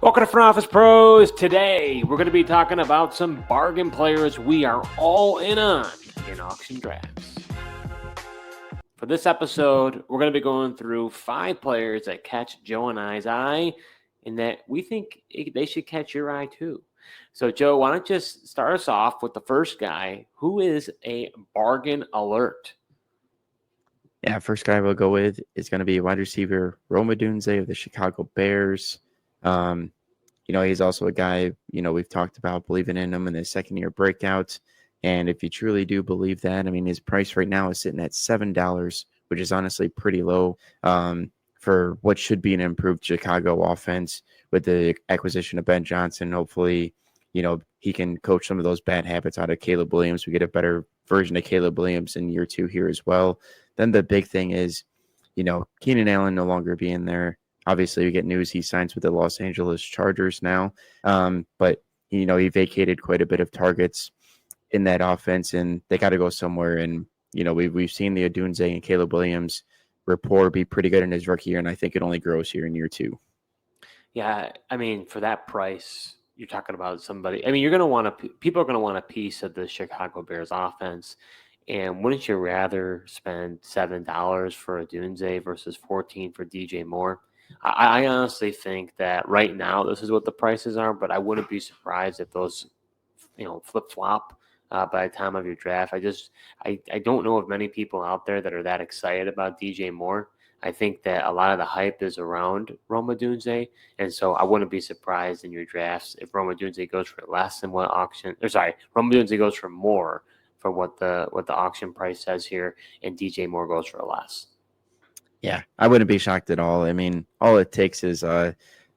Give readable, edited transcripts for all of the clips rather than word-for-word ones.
Welcome to Front Office Pros. Today, we're going to be talking about some bargain players we are all in on in auction drafts. For this episode, we're going to be going through 5 players that catch Joe and I's eye and that we think they should catch your eye too. So, Joe, why don't you just start us off with the first guy who is a bargain alert? Yeah, first guy we'll go with is going to be wide receiver Rome Odunze of the Chicago Bears. He's also a guy, we've talked about believing in him in his second-year breakout. And if you truly do believe that, his price right now is sitting at $7, which is honestly pretty low for what should be an improved Chicago offense with the acquisition of Ben Johnson. Hopefully, he can coach some of those bad habits out of Caleb Williams. We get a better version of Caleb Williams in year 2 here as well. Then the big thing is, Keenan Allen no longer being there. Obviously, we get news he signs with the Los Angeles Chargers now. But, he vacated quite a bit of targets in that offense, and they got to go somewhere. And, we've seen the Odunze and Caleb Williams rapport be pretty good in his rookie year, and I think it only grows here in year 2. Yeah, for that price, you're talking about somebody. You're going to want people are going to want a piece of the Chicago Bears offense. And wouldn't you rather spend $7 for Odunze versus $14 for DJ Moore? I honestly think that right now this is what the prices are, but I wouldn't be surprised if those, flip-flop by the time of your draft. I don't know of many people out there that are that excited about DJ Moore. I think that a lot of the hype is around Rome Odunze, and so I wouldn't be surprised in your drafts if Rome Odunze goes for less than what Rome Odunze goes for more for what the auction price says here, and DJ Moore goes for less. Yeah, I wouldn't be shocked at all. All it takes is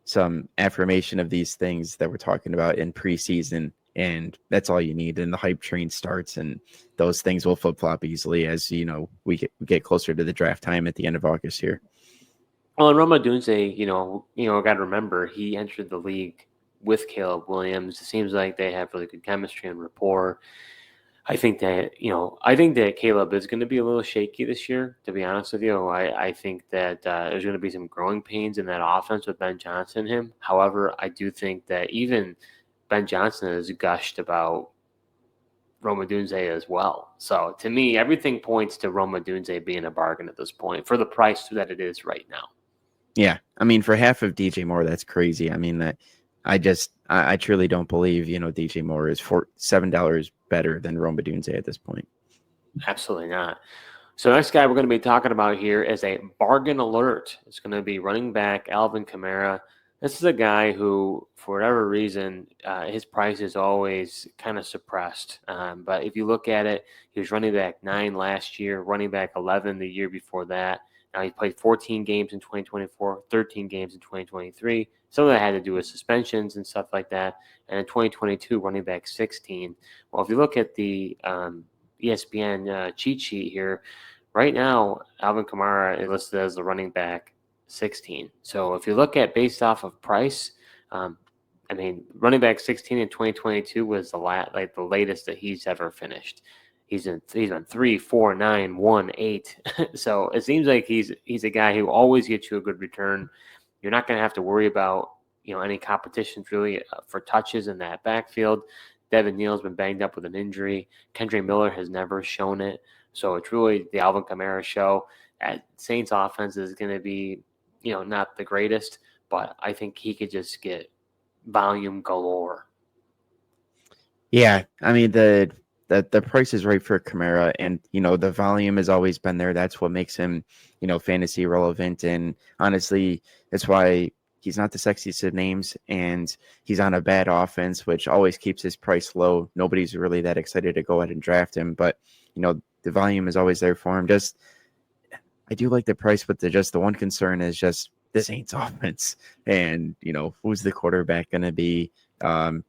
some affirmation of these things that we're talking about in preseason, and that's all you need. And the hype train starts, and those things will flip-flop easily as, we get closer to the draft time at the end of August here. Well, and Rome Odunze, got to remember, he entered the league with Caleb Williams. It seems like they have really good chemistry and rapport. I think that Caleb is going to be a little shaky this year, to be honest with you. I think that there's going to be some growing pains in that offense with Ben Johnson and him. However, I do think that even Ben Johnson has gushed about Rome Odunze as well. So to me, everything points to Rome Odunze being a bargain at this point for the price that it is right now. Yeah, for half of DJ Moore, that's crazy. I truly don't believe, DJ Moore is $7 better than Rome Odunze at this point. Absolutely not. So next guy we're going to be talking about here is a bargain alert. It's going to be running back Alvin Kamara. This is a guy who, for whatever reason, his price is always kind of suppressed. But if you look at it, he was running back 9 last year, running back 11 the year before that. Now he played 14 games in 2024, 13 games in 2023. Some of that had to do with suspensions and stuff like that. And in 2022, running back 16. Well, if you look at the ESPN cheat sheet here, right now, Alvin Kamara is listed as the running back 16. So if you look at based off of price, running back 16 in 2022 was the latest that he's ever finished. He's on 3, 4, 9, 1, 8. So it seems like he's a guy who always gets you a good return. You're not going to have to worry about any competitions really for touches in that backfield. Devin Neal's been banged up with an injury. Kendre Miller has never shown it. So it's really the Alvin Kamara show. Saints offense is going to be not the greatest, but I think he could just get volume galore. Yeah, the price is right for Kamara, and the volume has always been there. That's what makes him fantasy relevant, and honestly that's why he's not the sexiest of names, and he's on a bad offense, which always keeps his price low. Nobody's really that excited to go ahead and draft him, but the volume is always there for him. I do like the price, but the one concern is just the Saints offense, and who's the quarterback going to be?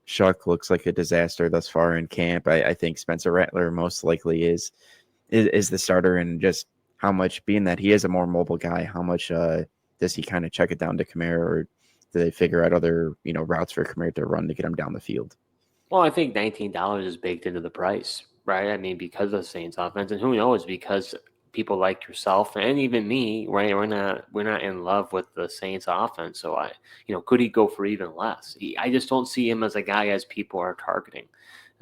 Shuck looks like a disaster thus far in camp. I think Spencer Rattler most likely is the starter, and just how much, being that he is a more mobile guy, how much does he kind of check it down to Kamara, or do they figure out other routes for Kamara to run to get him down the field? Well, I think $19 is baked into the price, right? Because of the Saints offense, and who knows, because people like yourself and even me, right? We're not in love with the Saints offense. So could he go for even less? I just don't see him as a guy as people are targeting.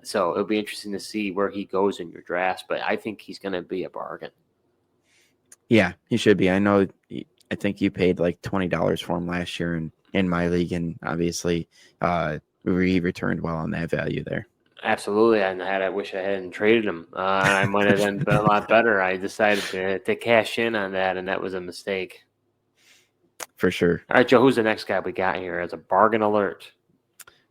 So it'll be interesting to see where he goes in your drafts, but I think he's going to be a bargain. Yeah, he should be. I think you paid like $20 for him last year in my league, and obviously he returned well on that value there. Absolutely, and I wish I hadn't traded him. I might have been a lot better. I decided to cash in on that, and that was a mistake. For sure. All right, Joe, who's the next guy we got here as a bargain alert?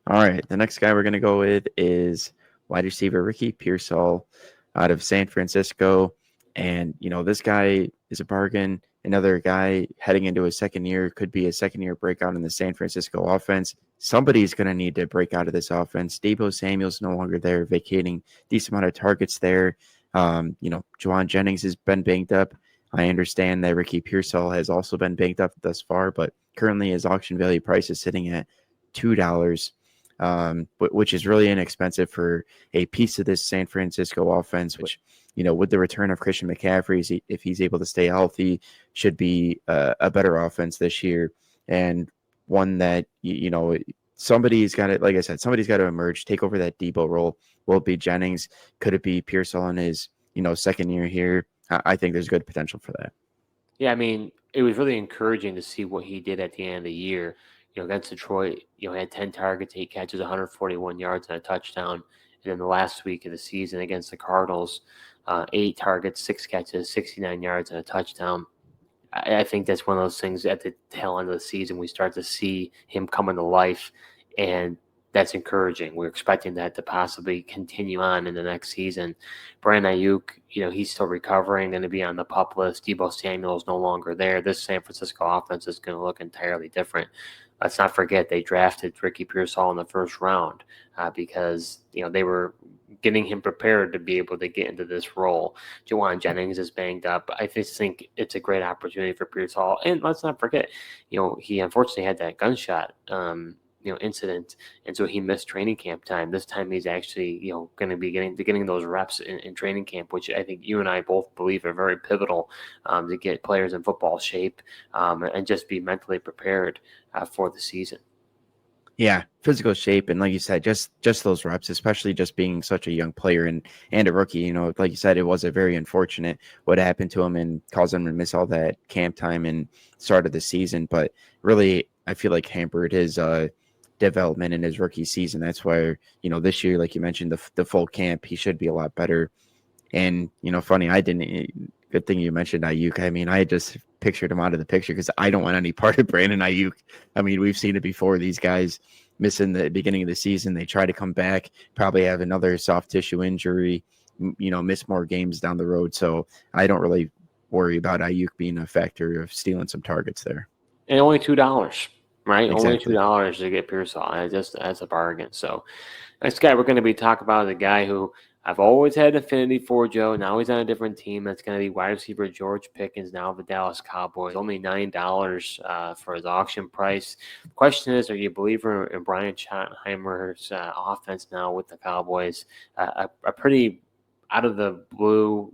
All right, the next guy we're going to go with is wide receiver Ricky Pearsall out of San Francisco. And, this guy is a bargain. Another guy heading into his second year, could be a second-year breakout in the San Francisco offense. Somebody's going to need to break out of this offense. Deebo Samuel's no longer there, vacating decent amount of targets there. Juwan Jennings has been banged up. I understand that Ricky Pearsall has also been banged up thus far, but currently his auction value price is sitting at $2. Which is really inexpensive for a piece of this San Francisco offense, which, with the return of Christian McCaffrey, if he's able to stay healthy, should be a better offense this year. And one that, somebody's got to, like I said, somebody's got to emerge, take over that Debo role. Will it be Jennings? Could it be Pearsall in his, second year here? I think there's good potential for that. Yeah, I mean, it was really encouraging to see what he did at the end of the year. Against Detroit, had 10 targets, 8 catches, 141 yards, and a touchdown. And then the last week of the season against the Cardinals, 8 targets, 6 catches, 69 yards, and a touchdown. I think that's one of those things at the tail end of the season we start to see him come into life, and that's encouraging. We're expecting that to possibly continue on in the next season. Brandon Ayuk, he's still recovering, going to be on the PUP list. Deebo Samuel is no longer there. This San Francisco offense is going to look entirely different. Let's not forget they drafted Ricky Pearsall in the first round because they were getting him prepared to be able to get into this role. Juwan Jennings is banged up. I just think it's a great opportunity for Pearsall. And let's not forget, he unfortunately had that gunshot incident, and so he missed training camp time. This time he's actually going to be getting those reps in training camp, which I think you and I both believe are very pivotal to get players in football shape and just be mentally prepared for the season. Yeah, physical shape, and like you said, just those reps, especially just being such a young player and a rookie. Like you said, it was a very unfortunate what happened to him and caused him to miss all that camp time and start of the season. But really, I feel like hampered his development in his rookie season. That's why this year, like you mentioned, the full camp, he should be a lot better. And funny, I didn't. Good thing you mentioned Ayuk. I mean, I just pictured him out of the picture because I don't want any part of Brandon Ayuk. I mean, we've seen it before. These guys miss in the beginning of the season. They try to come back, probably have another soft tissue injury, miss more games down the road. So I don't really worry about Ayuk being a factor of stealing some targets there. And only $2, right? Exactly. Only $2 to get Pearsall. Just as a bargain. So next guy we're going to be talking about is a guy who I've always had affinity for, Joe. Now he's on a different team. That's going to be wide receiver George Pickens, now of the Dallas Cowboys. Only $9 for his auction price. The question is, are you a believer in Brian Schottenheimer's offense now with the Cowboys? A pretty out of the blue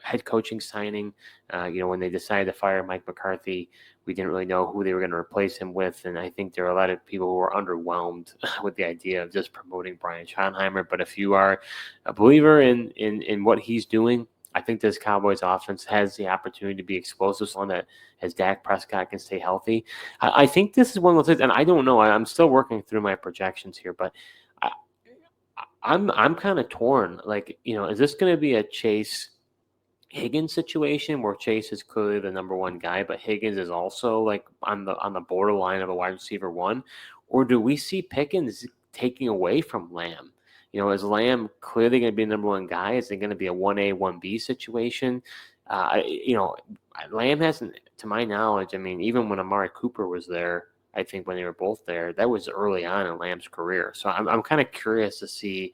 head coaching signing. When they decided to fire Mike McCarthy, we didn't really know who they were going to replace him with. And I think there are a lot of people who are underwhelmed with the idea of just promoting Brian Schottenheimer. But if you are a believer in what he's doing, I think this Cowboys offense has the opportunity to be explosive, so that as Dak Prescott can stay healthy. I think this is one of those things, and I don't know. I'm still working through my projections here, but I'm kind of torn. Like, is this going to be a Chase Higgins situation where Chase is clearly the number one guy, but Higgins is also like on the borderline of a wide receiver one? Or do we see Pickens taking away from Lamb? Is Lamb clearly going to be the number one guy? Is it going to be a 1A, 1B situation? Lamb hasn't, to my knowledge, I mean, even when Amari Cooper was there, I think when they were both there, that was early on in Lamb's career. So I'm kind of curious to see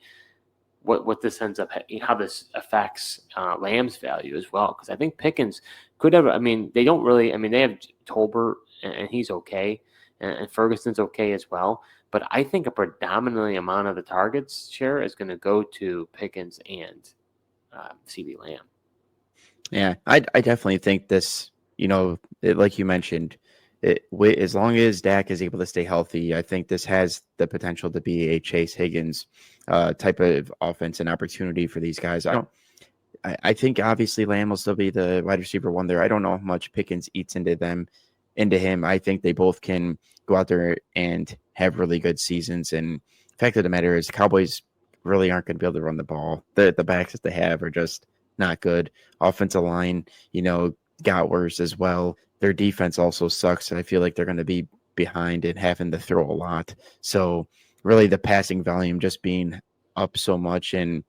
what this ends up, how this affects Lamb's value as well. Because I think Pickens could have, they don't really, they have Tolbert and he's okay. And Ferguson's okay as well. But I think a predominantly amount of the targets share is going to go to Pickens and CeeDee Lamb. Yeah, I definitely think this, like you mentioned, as long as Dak is able to stay healthy, I think this has the potential to be a Chase Higgins type of offense and opportunity for these guys. I think obviously Lamb will still be the wide receiver one there. I don't know how much Pickens eats into him. I think they both can go out there and have really good seasons. And the fact of the matter is, Cowboys really aren't going to be able to run the ball. The backs that they have are just not good. Offensive line, got worse as well. Their defense also sucks. I feel like they're going to be behind and having to throw a lot. So really, the passing volume just being up so much, and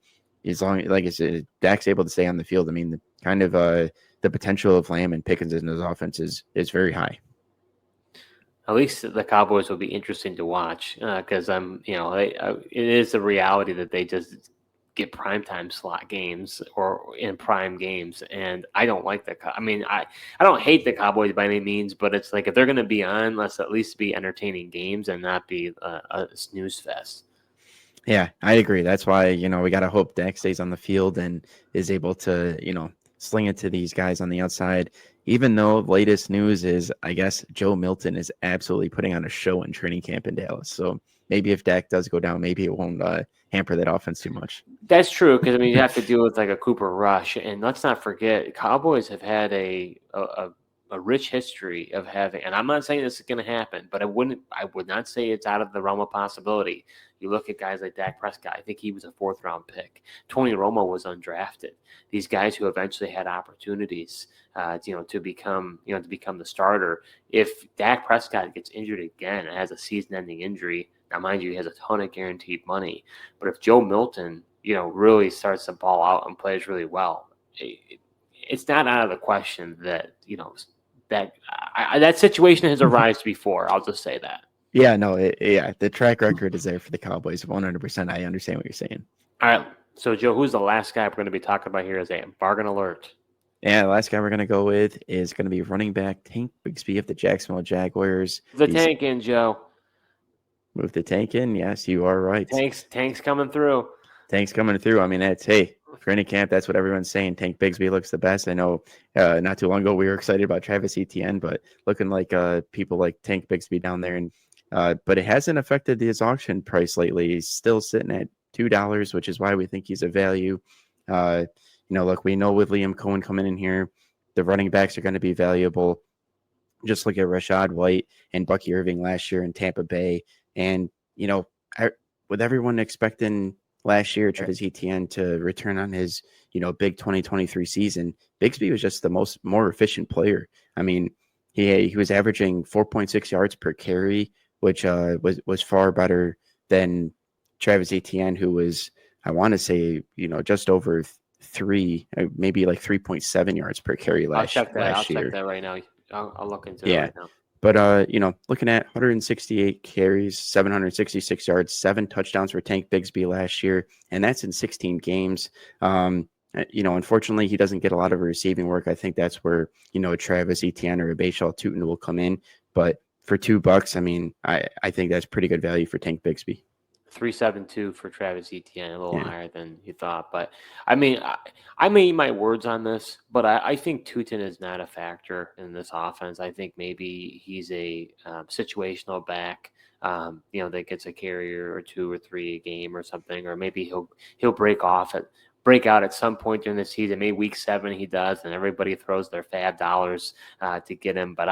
as long like I said, Dak's able to stay on the field. I mean, the potential of Lamb and Pickens in his offense is very high. At least the Cowboys will be interesting to watch because it is a reality that they just get primetime slot games or in prime games, and I don't like the. I mean, I don't hate the Cowboys by any means, but it's like if they're going to be on, let's at least be entertaining games and not be a snooze fest. Yeah, I agree. That's why, we got to hope Dak stays on the field and is able to, sling it to these guys on the outside. Even though latest news is, I guess, Joe Milton is absolutely putting on a show in training camp in Dallas. So maybe if Dak does go down, maybe it won't hamper that offense too much. That's true because I mean you have to deal with like a Cooper Rush, and let's not forget Cowboys have had a rich history of having. And I'm not saying this is going to happen, but I would not say it's out of the realm of possibility. You look at guys like Dak Prescott. I think he was a 4th-round pick. Tony Romo was undrafted. These guys who eventually had opportunities, to become the starter. If Dak Prescott gets injured again and has a season-ending injury. Now, mind you, he has a ton of guaranteed money. But if Joe Milton, really starts to ball out and plays really well, it's not out of the question that, that situation has arisen before. I'll just say that. Yeah, no, the track record is there for the Cowboys 100%. I understand what you're saying. All right. So, Joe, who's the last guy we're going to be talking about here as a bargain alert? Yeah, the last guy we're going to go with is going to be running back Tank Bigsby of the Jacksonville Jaguars. Tank in, Joe. Move the Tank in. Yes, you are right. Tank's coming through. Tank's coming through. I mean, training camp, that's what everyone's saying. Tank Bigsby looks the best. I know not too long ago we were excited about Travis Etienne, but looking like people like Tank Bigsby down there. And but it hasn't affected his auction price lately. He's still sitting at $2, which is why we think he's a value. Look, we know with Liam Cohen coming in here, the running backs are going to be valuable. Just look at Rashad White and Bucky Irving last year in Tampa Bay. And, with everyone expecting last year Travis Etienne to return on his, big 2023 season, Bigsby was just the more efficient player. I mean, he was averaging 4.6 yards per carry, which was far better than Travis Etienne, who was, I want to say, just over 3, maybe like 3.7 yards per carry last year. I'll check that right now. I'll look into it right now. But, looking at 168 carries, 766 yards, 7 touchdowns for Tank Bigsby last year, and that's in 16 games. Unfortunately, he doesn't get a lot of receiving work. I think that's where, Travis Etienne or a Bashal Tutin will come in. But for $2, I mean, I think that's pretty good value for Tank Bigsby. 372 for Travis Etienne, a little higher than you thought. But I mean, I may eat my words on this, but I think Tutin is not a factor in this offense. I think maybe he's a situational back, that gets a carrier or 2 or 3 a game or something, or maybe he'll break out at some point during the season. Maybe week 7 he does, and everybody throws their fab dollars to get him. But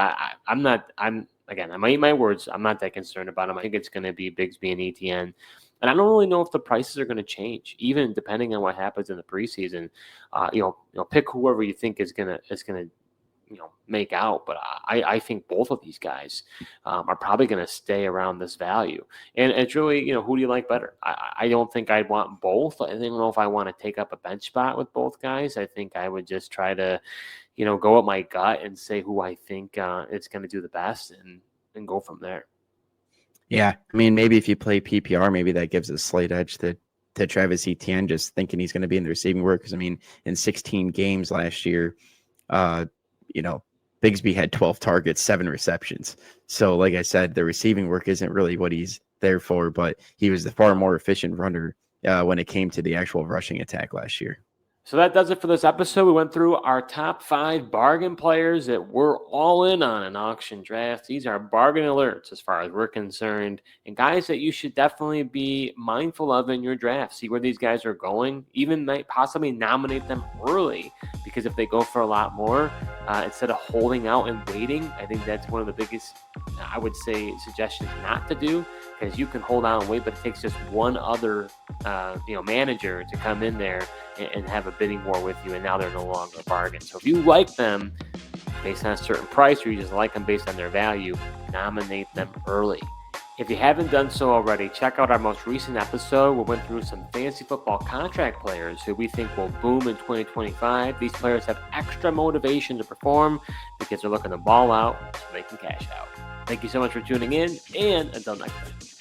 Again, I might eat my words. I'm not that concerned about him. I think it's going to be Bigsby and Etienne. And I don't really know if the prices are going to change, even depending on what happens in the preseason. Pick whoever you think is going to make out. But I think both of these guys are probably going to stay around this value. And it's really, who do you like better? I don't think I'd want both. I don't know if I want to take up a bench spot with both guys. I think I would just try to, go with my gut and say who I think is going to do the best and go from there. Yeah. I mean, maybe if you play PPR, maybe that gives a slight edge to Travis Etienne, just thinking he's going to be in the receiving work. Because, I mean, in 16 games last year, Bigsby had 12 targets, 7 receptions. So, like I said, the receiving work isn't really what he's there for, but he was the far more efficient runner when it came to the actual rushing attack last year. So that does it for this episode. We went through our top 5 bargain players that we're all in on an auction draft. These are bargain alerts as far as we're concerned, and guys that you should definitely be mindful of in your draft. See where these guys are going. Even might possibly nominate them early, because if they go for a lot more, instead of holding out and waiting, I think that's one of the biggest, I would say, suggestions not to do, because you can hold out and wait, but it takes just one other manager to come in there and have a bidding war with you, and now they're no longer a bargain. So if you like them based on a certain price, or you just like them based on their value, nominate them early. If you haven't done so already, check out our most recent episode. We went through some fantasy football contract players who we think will boom in 2025. These players have extra motivation to perform because they're looking to ball out so they can cash out. Thank you so much for tuning in, and until next time.